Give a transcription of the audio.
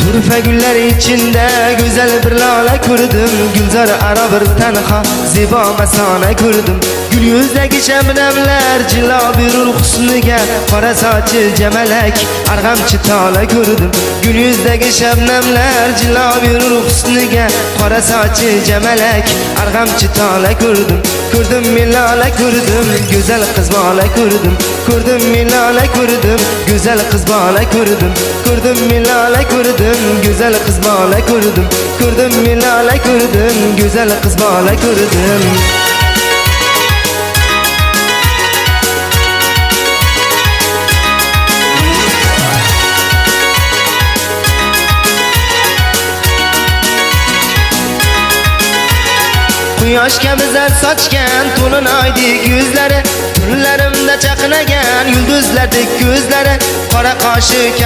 Turfa güller içinde güzel bir lale kurdum. Gülzar ara bir tenha ziba mesane kurdum. Gül yüzdeki şebnemler cila bir husniga, qora saçı cemelek argamçı tala kurdum. Gül yüzdeki şebnemler cila bir husniga, qora saçı cemelek argamçı tala kurdum. Kurdum milale kurdum, güzel kız bala kurdum. Kurdum milale kurdum, güzel kız bala kurdum. Kurdum milale kurdum, güzel kız bala kurdum. Kurdum milale kurdum, güzel kız bala kurdum. Quyosh kabi zar sochgan to'lin oydek yuzlari, tunlarimda chaqnagan yulduzlardek ko'zlari, qora qoshi